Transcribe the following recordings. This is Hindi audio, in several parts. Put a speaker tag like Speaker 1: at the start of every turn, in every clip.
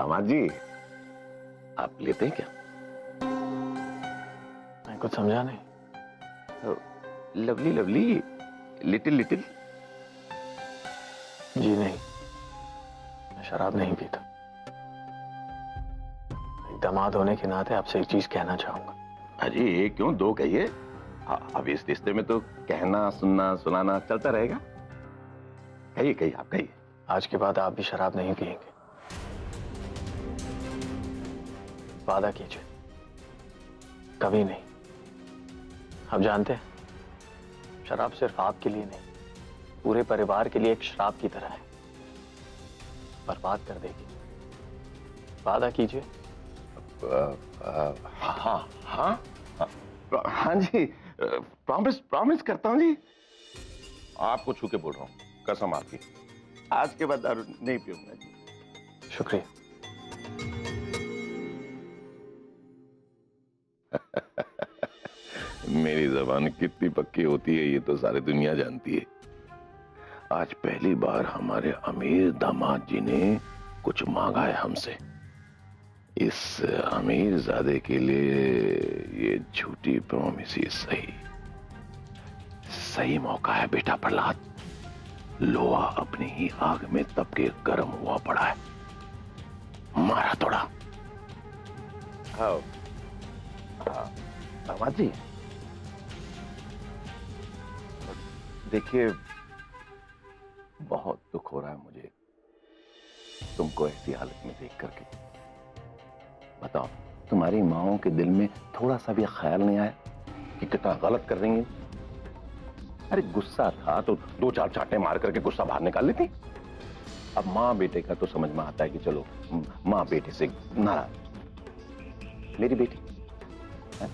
Speaker 1: दामाद जी, आप लेते हैं क्या?
Speaker 2: मैं कुछ समझा नहीं।
Speaker 1: Lovely lovely, little little.
Speaker 2: जी नहीं, मैं शराब नहीं पीता। एक दामाद होने के नाते आपसे एक चीज कहना चाहूंगा।
Speaker 1: अरे ये क्यों, दो कहिए। अब इस रिश्ते में तो कहना सुनना सुनाना चलता रहेगा। कहिए कहिए, आप कहिए।
Speaker 2: आज के बाद आप भी शराब नहीं पिएंगे। वादा कीजिए। कभी नहीं। आप जानते हैं, शराब सिर्फ आपके लिए नहीं, पूरे परिवार के लिए एक शराब की तरह है, बर्बाद कर देगी। वादा कीजिए।
Speaker 1: हाँ हाँ हाँ जी, प्रॉमिस प्रॉमिस करता हूँ जी। आपको छू के बोल रहा हूँ, कसम आपकी, आज के बाद दारू नहीं पीऊंगा जी।
Speaker 2: शुक्रिया।
Speaker 1: मेरी जबान कितनी पक्की होती है ये तो सारी दुनिया जानती है। आज पहली बार हमारे अमीर दामाद जी ने कुछ मांगा है हमसे। इस अमीर ज़ादे के लिए ये झूठी प्रॉमिस ही सही सही मौका है बेटा प्रहलाद। लोहा अपनी ही आग में तब के गर्म हुआ पड़ा है, मारा थोड़ा। हाँ दामाद जी, देखिए बहुत दुख हो रहा है मुझे तुमको ऐसी हालत में देख करके। बताओ, तुम्हारी माओ के दिल में थोड़ा सा भी ख्याल नहीं आया कि कितना गलत कर रही है? अरे गुस्सा था तो दो चार चांटे मार करके गुस्सा बाहर निकाल लेती। अब माँ बेटे का तो समझ में आता है कि चलो माँ बेटे से नाराज। मेरी बेटी है?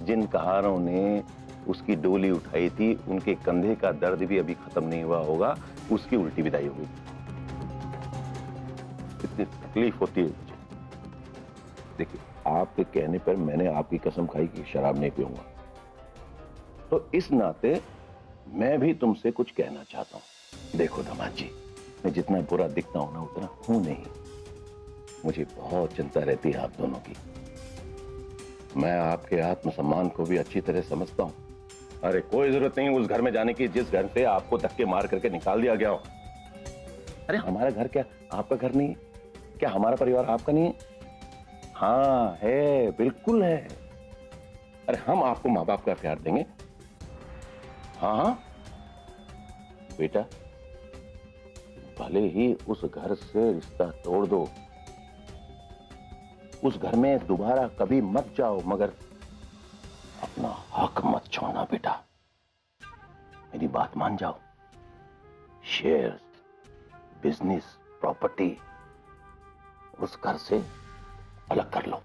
Speaker 1: जिन कहारों ने उसकी डोली उठाई थी, उनके कंधे का दर्द भी अभी खत्म नहीं हुआ होगा, उसकी उल्टी विदाई होगी। इतनी तकलीफ होती है मुझे। देखिए, आपके कहने पर मैंने आपकी कसम खाई कि शराब नहीं पीऊंगा, तो इस नाते मैं भी तुमसे कुछ कहना चाहता हूं। देखो दामाद जी, मैं जितना बुरा दिखता हूं ना उतना हूं नहीं। मुझे बहुत चिंता रहती है आप दोनों की। मैं आपके आत्मसम्मान को भी अच्छी तरह समझता हूं। अरे कोई जरूरत नहीं उस घर में जाने की जिस घर से आपको धक्के मार करके निकाल दिया गया हो। अरे हमारा घर क्या आपका घर नहीं? क्या हमारा परिवार आपका नहीं है? हाँ है, बिल्कुल है। अरे हम आपको माँ बाप का प्यार देंगे। हाँ हाँ बेटा, भले ही उस घर से रिश्ता तोड़ दो, उस घर में दोबारा कभी मत जाओ, मगर अपना हक मत छोड़ना बेटा। मेरी बात मान जाओ। शेयर्स, बिजनेस, प्रॉपर्टी उस घर से अलग कर लो।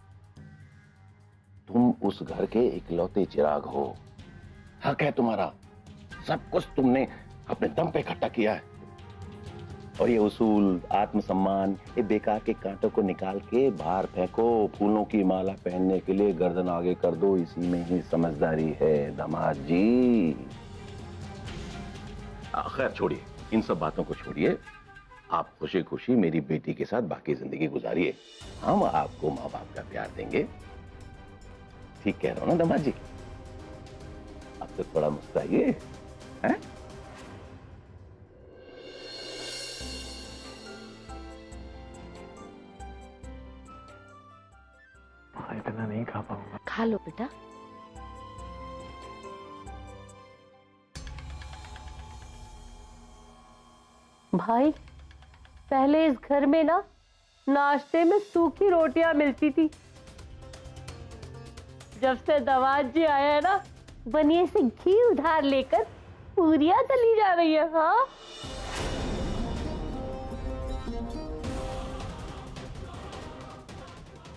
Speaker 1: तुम उस घर के इकलौते चिराग हो। हक है तुम्हारा, सब कुछ तुमने अपने दम पे इकट्ठा किया है। और ये उसूल, आत्मसम्मान, ये बेकार के कांटों को निकाल के बाहर फेंको। फूलों की माला पहनने के लिए गर्दन आगे कर दो, इसी में ही समझदारी है दामाद जी। खैर छोड़िए, इन सब बातों को छोड़िए। आप खुशी खुशी मेरी बेटी के साथ बाकी जिंदगी गुजारिए। हम आपको माँ बाप का प्यार देंगे। ठीक कह रहा हूं ना दामाद जी? अब तो थोड़ा मुस्कुराइए, हैं?
Speaker 2: इतना नहीं खा पाऊंगा।
Speaker 3: खा लो बेटा। भाई, पहले इस घर में ना नाश्ते में सूखी रोटियां मिलती थी। जब से दामाद जी आया है ना, बनिए से घी उधार लेकर पूरियां तली जा रही है। हाँ,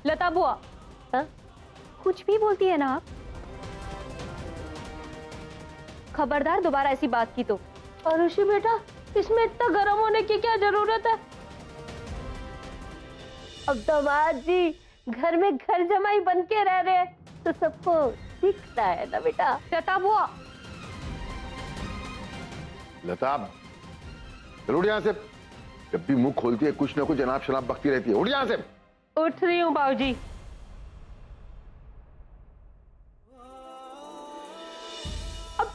Speaker 3: लता बुआ, हाँ? कुछ भी बोलती है ना आप। खबरदार दोबारा ऐसी बात की तो। अरुषि बेटा, इसमें इतना गर्म होने की क्या जरूरत है? अब दामाद जी घर में घर जमाई बन के रह रहे हैं तो सबको दिखता है ना बेटा। लता बुआ,
Speaker 4: लता, चलो उठ यहां से, जब भी मुंह खोलती है कुछ ना कुछ जनाब शनाब बकती रहती है। उठ यहां से।
Speaker 3: उठ रही हूँ बाबूजी। अब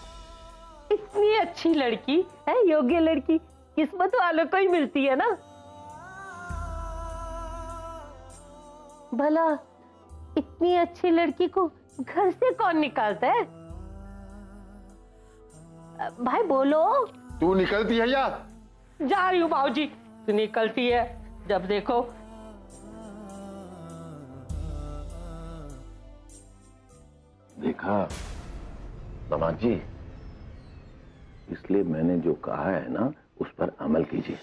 Speaker 3: इतनी अच्छी लड़की है, योग्य लड़की किस्मत वालों को ही मिलती है ना। भला इतनी अच्छी लड़की को घर से कौन निकालता है? भाई बोलो।
Speaker 4: तू निकलती है या?
Speaker 3: जा रही हूँ बाबूजी। तू निकलती है जब देखो।
Speaker 1: देखा दामाद जी, इसलिए मैंने जो कहा है ना उस पर अमल कीजिए।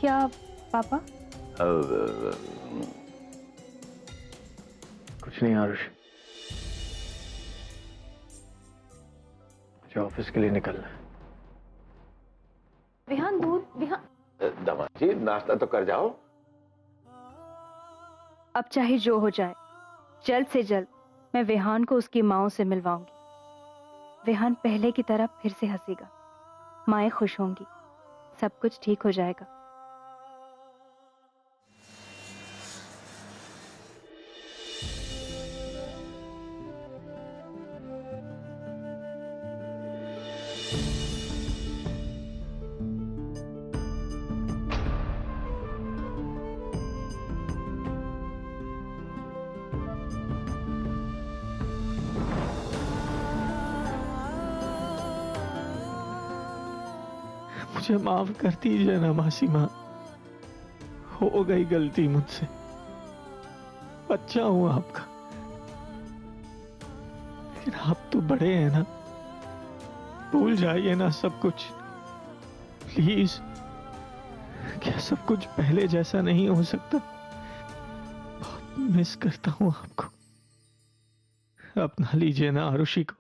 Speaker 5: क्या पापा?
Speaker 2: कुछ नहीं आरुष, मुझे ऑफिस के लिए निकलना है।
Speaker 5: विहान दूध, विहान।
Speaker 4: दामाद जी नाश्ता तो कर जाओ।
Speaker 5: अब चाहे जो हो जाए, जल्द से जल्द मैं विहान को उसकी माँओं से मिलवाऊंगी। विहान पहले की तरह फिर से हंसेगा, माएँ खुश होंगी, सब कुछ ठीक हो जाएगा।
Speaker 2: मुझे माफ कर दीजिए ना मासी माँ, हो गई गलती मुझसे, बच्चा हूं आपका। लेकिन आप तो बड़े हैं ना, भूल जाइए ना सब कुछ प्लीज। क्या सब कुछ पहले जैसा नहीं हो सकता? बहुत मिस करता हूं आपको। अपना लीजिए ना आरुषि को।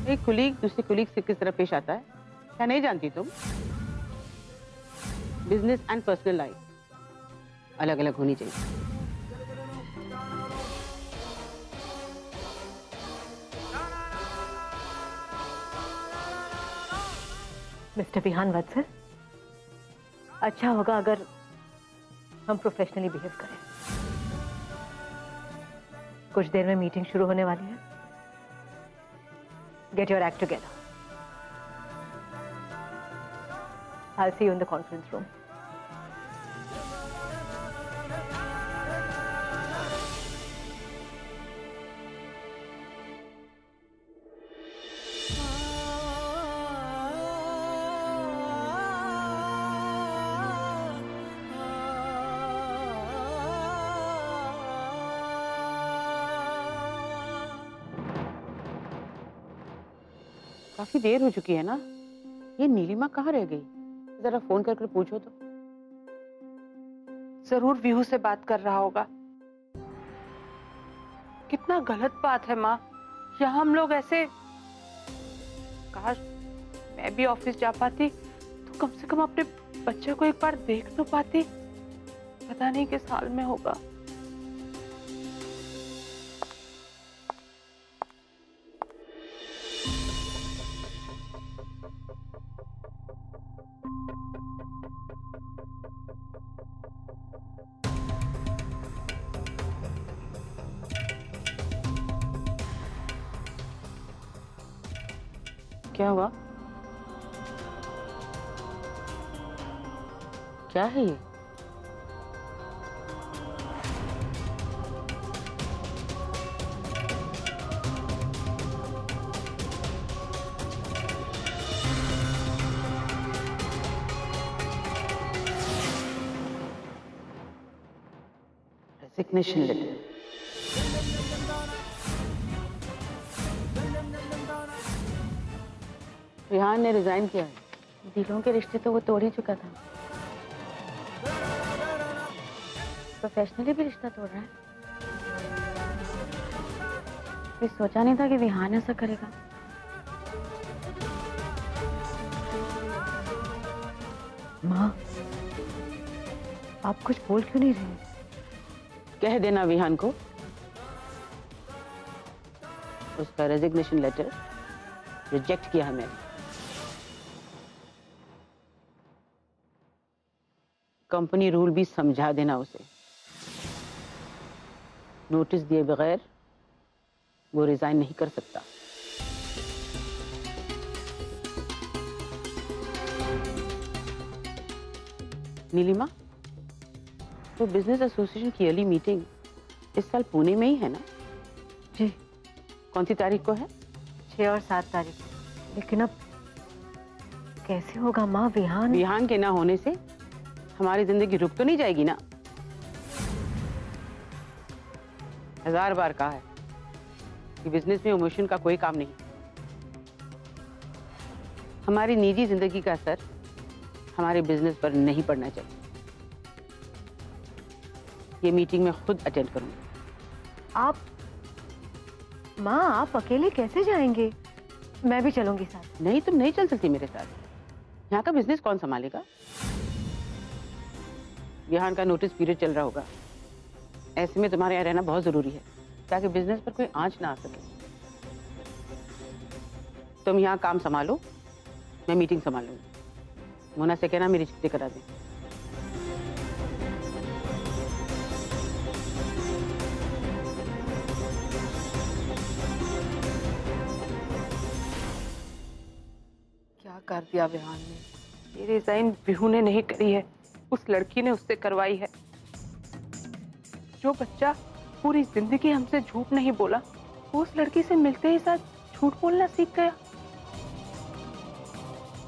Speaker 6: एक कुलीग दूसरे कुलीग से किस तरह पेश आता है क्या नहीं जानती तुम? बिजनेस एंड पर्सनल लाइफ अलग अलग होनी चाहिए।
Speaker 3: मिस्टर विहान वत्सल, अच्छा होगा अगर हम प्रोफेशनली बिहेव करें। कुछ देर में मीटिंग शुरू होने वाली है। Get your act together. I'll see you in the conference room.
Speaker 6: काफी देर हो चुकी है ना, ये नीलिमा कहाँ रह गई? जरा फोन करके पूछो तो।
Speaker 7: जरूर विहू से बात कर रहा होगा। कितना गलत बात है माँ, यहाँ हम लोग ऐसे। काश मैं भी ऑफिस जा पाती तो कम से कम अपने बच्चे को एक बार देख तो पाती। पता नहीं किस हाल में होगा।
Speaker 6: क्या हुआ? क्या है ये? Resignation letter. विहान ने रिजाइन किया है।
Speaker 5: दिलों के रिश्ते तो वो तोड़ ही चुका था, प्रोफेशनली भी रिश्ता तोड़ रहा है। फिर सोचा नहीं था कि विहान ऐसा करेगा। माँ, आप कुछ बोल क्यों नहीं रहे?
Speaker 6: कह देना विहान को उसका रेजिग्नेशन लेटर रिजेक्ट किया है मैंने। कंपनी रूल भी समझा देना उसे। नोटिस दिए बगैर वो रिजाइन नहीं कर सकता। नीलिमा, तो बिजनेस एसोसिएशन की अर्ली मीटिंग इस साल पुणे में ही है ना?
Speaker 3: जी।
Speaker 6: कौन सी तारीख को है?
Speaker 3: 6 और 7 तारीख। लेकिन अब कैसे होगा माँ?
Speaker 6: विहान के ना होने से हमारी जिंदगी रुक तो नहीं जाएगी ना? 1000 बार कहा है कि बिजनेस में इमोशन का कोई काम नहीं। हमारी निजी जिंदगी का असर हमारे बिजनेस पर नहीं पड़ना चाहिए। ये मीटिंग मैं खुद अटेंड करूंगी।
Speaker 3: आप माँ, आप अकेले कैसे जाएंगे? मैं भी चलूंगी साथ।
Speaker 6: नहीं, तुम नहीं चल सकती मेरे साथ। यहाँ का बिजनेस कौन संभालेगा? विहान का नोटिस पीरियड चल रहा होगा। ऐसे में तुम्हारे यहाँ रहना बहुत जरूरी है ताकि बिजनेस पर कोई आंच ना आ सके। तुम यहाँ काम संभालो, मैं मीटिंग संभाल लूंगी। मोना से कहना मेरी छुट्टी करा दे।
Speaker 7: क्या कर दिया विहान ने? ये रिजाइन बिहू ने नहीं करी है, उस लड़की ने उससे करवाई है। जो बच्चा पूरी जिंदगी हमसे झूठ नहीं बोला, वो उस लड़की से मिलते ही साथ झूठ बोलना सीख गया।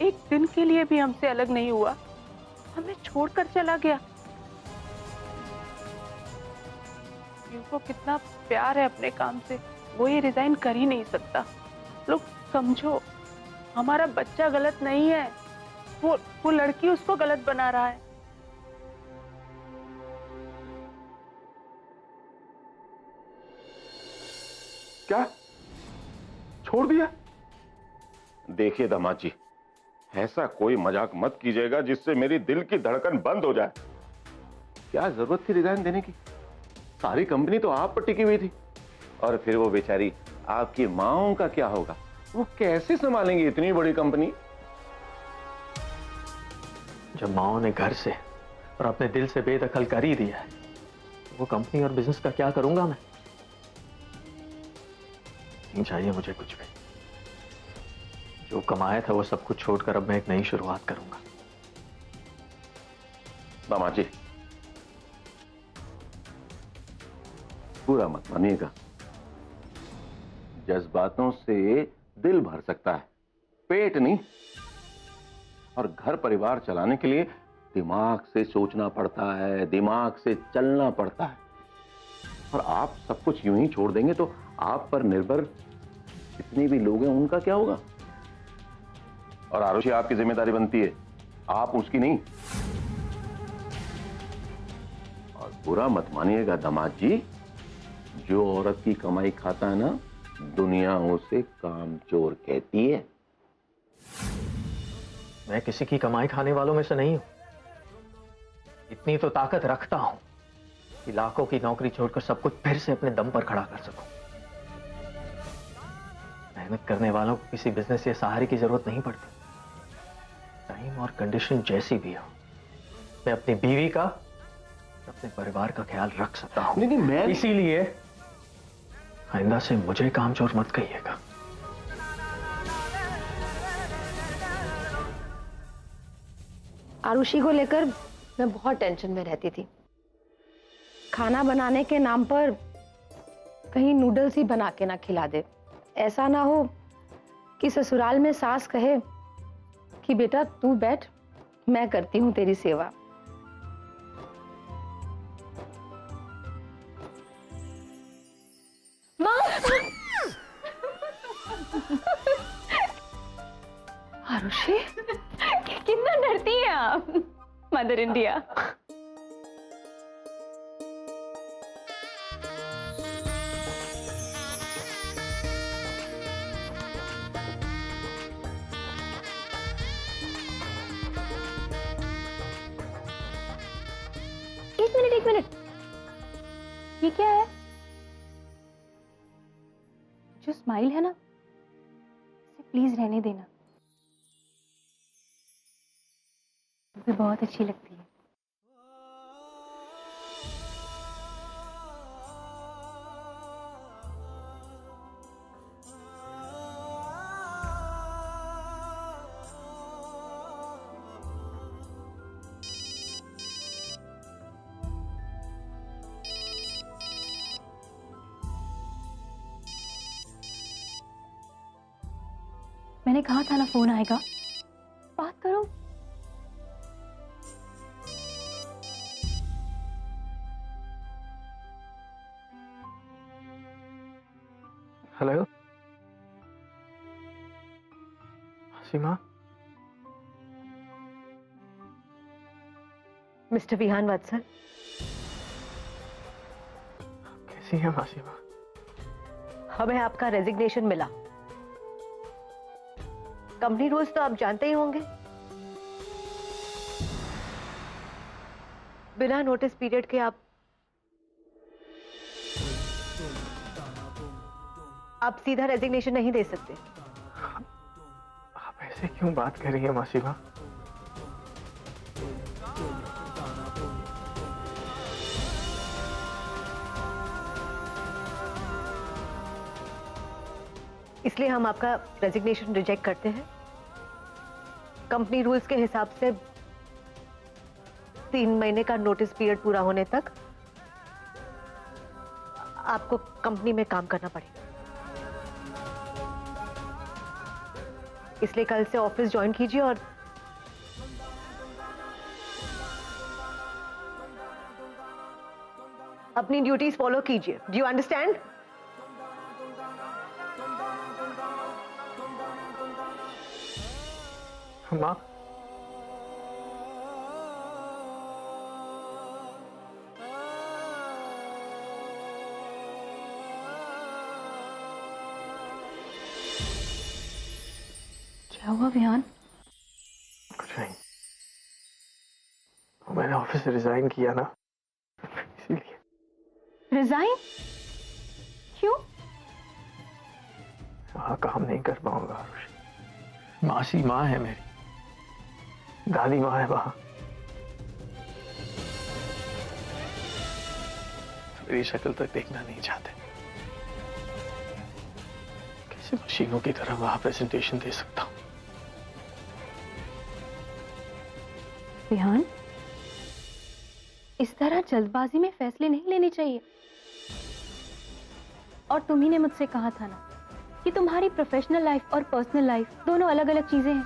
Speaker 7: एक दिन के लिए भी हमसे अलग नहीं हुआ, हमें छोड़कर चला गया। को कितना प्यार है अपने काम से, वो ये रिजाइन कर ही नहीं सकता। लोग समझो, हमारा बच्चा गलत नहीं है, वो लड़की उसको गलत बना रहा है।
Speaker 1: क्या छोड़ दिया? देखिए दामाद जी, ऐसा कोई मजाक मत कीजिएगा जिससे मेरी दिल की धड़कन बंद हो जाए। क्या जरूरत थी रिजाइन देने की? सारी कंपनी तो आप पर टिकी हुई थी। और फिर वो बेचारी आपकी माओं का क्या होगा? वो कैसे संभालेंगी इतनी बड़ी कंपनी?
Speaker 2: जब माओ ने घर से और अपने दिल से बेदखल कर ही दिया है, वो कंपनी और बिजनेस का क्या करूंगा मैं? नहीं चाहिए मुझे कुछ भी। जो कमाया था वो सब कुछ छोड़कर अब मैं एक नई शुरुआत करूंगा।
Speaker 1: दामाद जी, पूरा मत मानिएगा। जज्बातों से दिल भर सकता है, पेट नहीं। और घर परिवार चलाने के लिए दिमाग से सोचना पड़ता है, दिमाग से चलना पड़ता है। और आप सब कुछ यूं ही छोड़ देंगे तो आप पर निर्भर जितने भी लोग हैं उनका क्या होगा? और आरुषि, आपकी जिम्मेदारी बनती है, आप उसकी नहीं। और बुरा मत मानिएगा दामाद जी, जो औरत की कमाई खाता है ना, दुनिया उसे कामचोर कहती है।
Speaker 2: मैं किसी की कमाई खाने वालों में से नहीं हूं। इतनी तो ताकत रखता हूं कि लाखों की नौकरी छोड़कर सब कुछ फिर से अपने दम पर खड़ा कर सकूं। मेहनत करने वालों को किसी बिजनेस या सहारे की जरूरत नहीं पड़ती। टाइम और कंडीशन जैसी भी हो, मैं अपनी बीवी का, अपने परिवार का ख्याल रख सकता हूं।
Speaker 1: नहीं, मैं
Speaker 2: इसीलिए आइंदा से मुझे कामचोर मत कहिएगा।
Speaker 3: आरुषि को लेकर मैं बहुत टेंशन में रहती थी। खाना बनाने के नाम पर कहीं नूडल्स ही बना के ना खिला दे। ऐसा ना हो कि ससुराल में सास कहे कि बेटा तू बैठ, मैं करती हूं तेरी सेवा। आरुषि, कितना डरती है आप? Mother India. एक मिनट, ये क्या है? जो स्माइल है ना, इसे
Speaker 5: प्लीज रहने देना, मुझे बहुत अच्छी लगती है। मैंने कहा था ना फोन आएगा, बात करो।
Speaker 2: हेलो सीमा,
Speaker 3: मिस्टर विहान वत्सल,
Speaker 2: कैसी है मासीमा?
Speaker 3: हमें आपका रेजिग्नेशन मिला। कंपनी रूल्स तो आप जानते ही होंगे। बिना नोटिस पीरियड के आप सीधा रेजिग्नेशन नहीं दे सकते।
Speaker 2: आप ऐसे क्यों बात कर रही है मासीमा?
Speaker 3: इसलिए हम आपका रेजिग्नेशन रिजेक्ट करते हैं। कंपनी रूल्स के हिसाब से 3 महीने का नोटिस पीरियड पूरा होने तक आपको कंपनी में काम करना पड़ेगा। इसलिए कल से ऑफिस ज्वाइन कीजिए और अपनी ड्यूटीज फॉलो कीजिए। Do you understand?
Speaker 2: माँ,
Speaker 5: क्या हुआ विहान?
Speaker 2: कुछ नहीं, मैंने ऑफिस से रिजाइन किया ना, इसीलिए।
Speaker 5: रिजाइन? क्यों?
Speaker 2: वहां काम नहीं कर पाऊंगा आरुषि। मासी माँ है मेरी, दादी माँ है वहां। मेरी शक्ल तक देखना नहीं चाहते। कैसे मशीनों की तरह वहां प्रेजेंटेशन दे सकता हूं?
Speaker 5: विहान, इस तरह जल्दबाजी में फैसले नहीं लेने चाहिए। और तुम्ही ने मुझसे कहा था ना कि तुम्हारी प्रोफेशनल लाइफ और पर्सनल लाइफ दोनों अलग अलग चीजें हैं।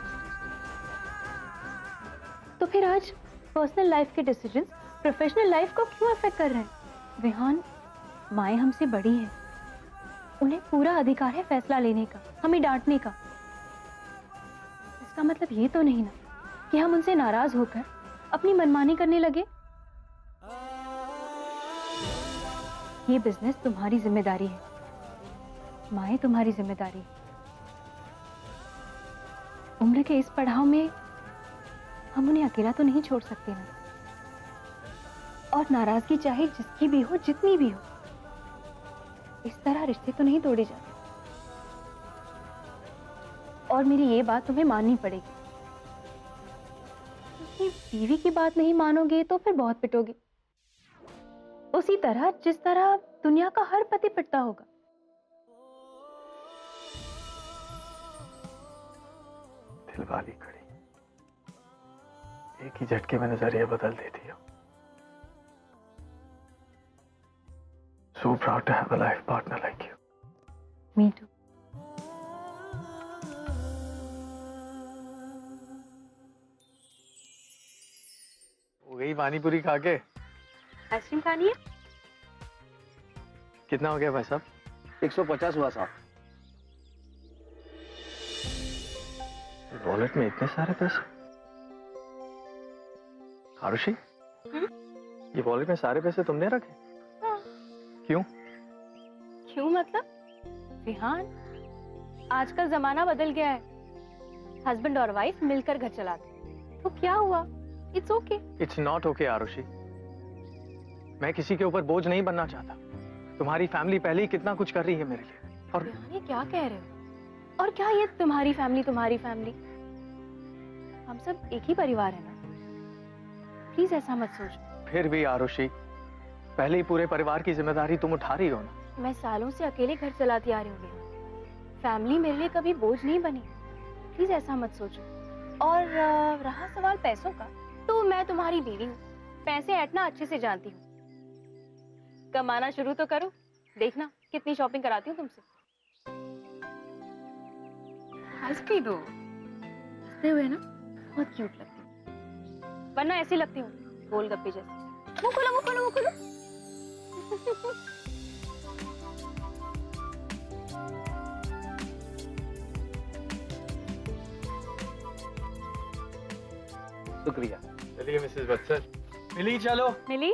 Speaker 5: तो फिर आज पर्सनल लाइफ के डिसीजंस प्रोफेशनल लाइफ को क्यों अफेक्ट कर रहे हैं? विहान, माएं हमसे बड़ी हैं, उन्हें पूरा अधिकार है फैसला लेने का, हमें डांटने का। इसका मतलब ये तो नहीं ना कि हम उनसे नाराज होकर अपनी मनमानी करने लगे। ये बिजनेस तुम्हारी जिम्मेदारी है, माए तुम्हारी जिम्मेदारी है। उम्र के इस पड़ाव में हम उन्हें अकेला तो नहीं छोड़ सकते ना। और नाराजगी चाहे जिसकी भी हो, जितनी भी हो, इस तरह रिश्ते तो नहीं तोड़े जाते। और मेरी ये बात तुम्हें माननी पड़ेगी, क्योंकि बीवी की बात नहीं मानोगे तो फिर बहुत पिटोगे, उसी तरह जिस तरह दुनिया का हर पति पिटता होगा।
Speaker 2: दिल वाली खड़ी, एक ही झटके में नजरिया बदल देती हो। So proud to have a life partner like you.
Speaker 5: Me too.
Speaker 2: हो गई पानी पूरी खा के?
Speaker 5: आइसक्रीम खानी है?
Speaker 2: कितना हो गया भाई साहब?
Speaker 1: 150 हुआ साहब।
Speaker 2: वॉलेट में इतने सारे पैसे? आरुषि, ये वॉलेट में सारे पैसे तुमने रखे?
Speaker 5: हाँ।
Speaker 2: क्यों?
Speaker 5: क्यों मतलब? विहान, आजकल जमाना बदल गया है, हस्बैंड और वाइफ मिलकर घर चलाते। तो क्या हुआ? It's okay.
Speaker 2: It's not okay Aarushi. मैं किसी के ऊपर बोझ नहीं बनना चाहता। तुम्हारी फैमिली पहले ही कितना कुछ कर रही है मेरे लिए। और
Speaker 5: विहान, ये क्या कह रहे हो? और क्या ये तुम्हारी फैमिली, हम सब एक ही परिवार है ना। प्लीज ऐसा मत सोचो।
Speaker 2: फिर भी आरुषि, पहले ही पूरे परिवार की जिम्मेदारी तुम उठा रही हो ना।
Speaker 5: मैं सालों से अकेले घर चलाती आ रही हूँ। फैमिली मेरे लिए कभी बोझ नहीं बनी। प्लीज ऐसा मत सोचो। और रहा सवाल पैसों का, तो मैं तुम्हारी बीवी हूँ, पैसे ऐंठना अच्छे से जानती हूँ। कमाना शुरू तो करो, देखना कितनी शॉपिंग कराती हूँ तुमसे। हंस के दो, हंसते हुए ना बहुत क्यूट लगती हूँ, वरना ऐसी लगती हूँ गोलगप्पे जैसे। मुंह खोलो, मुंह खोलो, मुंह खोलो।
Speaker 2: शुक्रिया। चलिए मिसेस बत्सर, मिली चलो।
Speaker 5: मिली?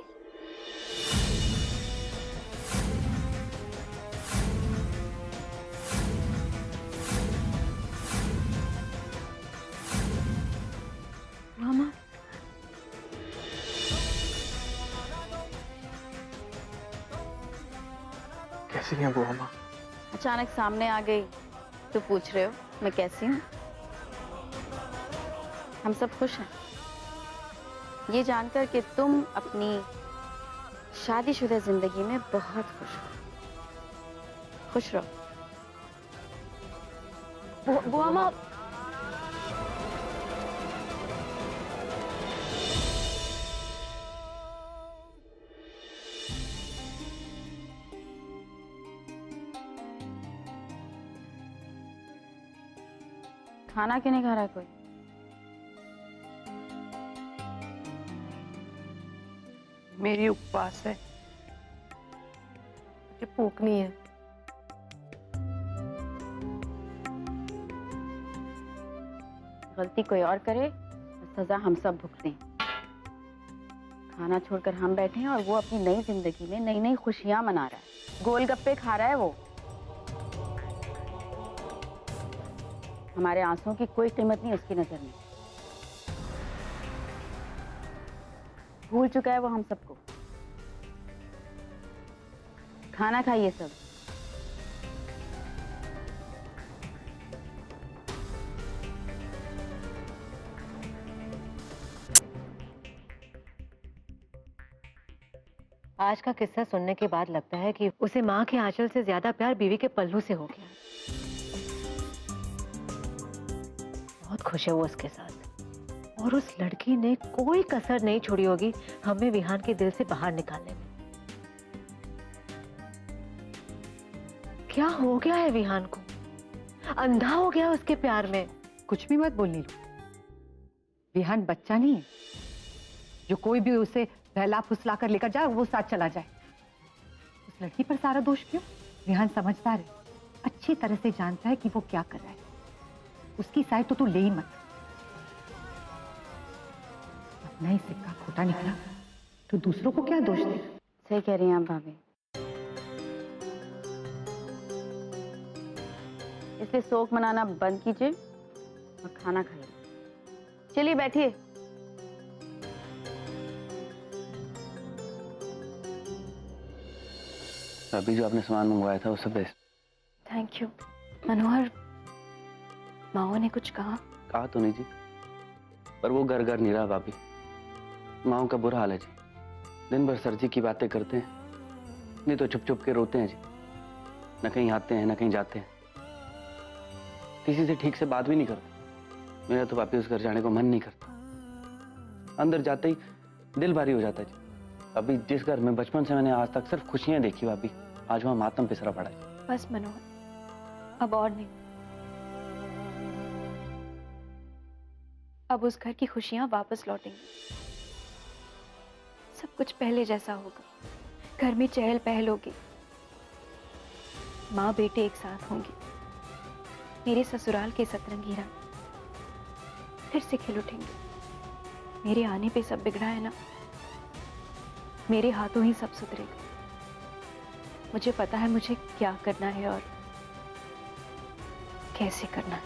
Speaker 5: मामा,
Speaker 2: कैसी हैं बुआ माँ?
Speaker 8: अचानक सामने आ गई तो पूछ रहे हो मैं कैसी हूँ? हम सब खुश हैं ये जानकर कि तुम अपनी शादीशुदा जिंदगी में बहुत खुश हो। खुश रहो।
Speaker 5: बुआ माँ,
Speaker 8: खाना क्यों नहीं खा रहा है कोई?
Speaker 3: मेरी उपवास है, मुझे भूख नहीं है।
Speaker 8: गलती कोई और करे तो सजा हम सब भुगतें। खाना छोड़कर हम बैठे हैं और वो अपनी नई जिंदगी में नई नई खुशियां मना रहा है, गोलगप्पे खा रहा है वो। हमारे आंसुओं की कोई कीमत नहीं उसकी नजर में। भूल चुका है वो हम सबको। खाना खाइए सब।
Speaker 3: आज का किस्सा सुनने के बाद लगता है कि उसे माँ के आंचल से ज्यादा प्यार बीवी के पल्लू से हो गया। बहुत खुश है वो उसके साथ, और उस लड़की ने कोई कसर नहीं छोड़ी होगी हमें विहान के दिल से बाहर निकालने में। क्या हो गया है विहान को? अंधा हो गया उसके प्यार में।
Speaker 6: कुछ भी मत बोलनी। विहान बच्चा नहीं है जो कोई भी उसे बहला फुसला कर लेकर जाए वो साथ चला जाए। उस लड़की पर सारा दोष क्यों? विहान समझदार है, अच्छी तरह से जानता है कि वो क्या कर रहा है। उसकी साइड तो तू ले ही मत। अपना ही सिक्का खोटा निकला तो दूसरों को क्या दोष दे?
Speaker 8: सही कह रही हैं आप भाभी। इसलिए शोक मनाना बंद कीजिए और खाना खाइए। चलिए बैठिए।
Speaker 9: अभी जो आपने सामान मंगवाया था वो सब best.
Speaker 5: Thank you. Manohar, Mao ने कुछ कहा?
Speaker 9: कहा तो नहीं जी, पर वो घर घर नहीं रहा भाभी। माओ का बुरा हाल है जी। दिन भर सर जी की बातें करते हैं, नहीं तो छुप छुप के रोते हैं जी। न कहीं आते हैं न कहीं जाते हैं, किसी से ठीक से बात भी नहीं करते। मेरा तो वापिस उस घर जाने को मन नहीं करता। अंदर जाते ही दिल भारी हो जाता है जी। अभी जिस घर में बचपन से मैंने आज तक सिर्फ खुशियां देखी भाभी, आज वहां मातम पिसरा पड़ा है।
Speaker 5: बस मनोहर, अब और नहीं। अब उस घर की खुशियां वापस लौटेंगी। सब कुछ पहले जैसा होगा। घर में चहल पहल होगी। माँ बेटे एक साथ होंगे। मेरे ससुराल के सतरंगी रंग फिर से खिल उठेंगे। मेरे आने पे सब बिगड़ा है ना, मेरे हाथों ही सब सुधरेगा। मुझे पता है मुझे क्या करना है और कैसे करना है।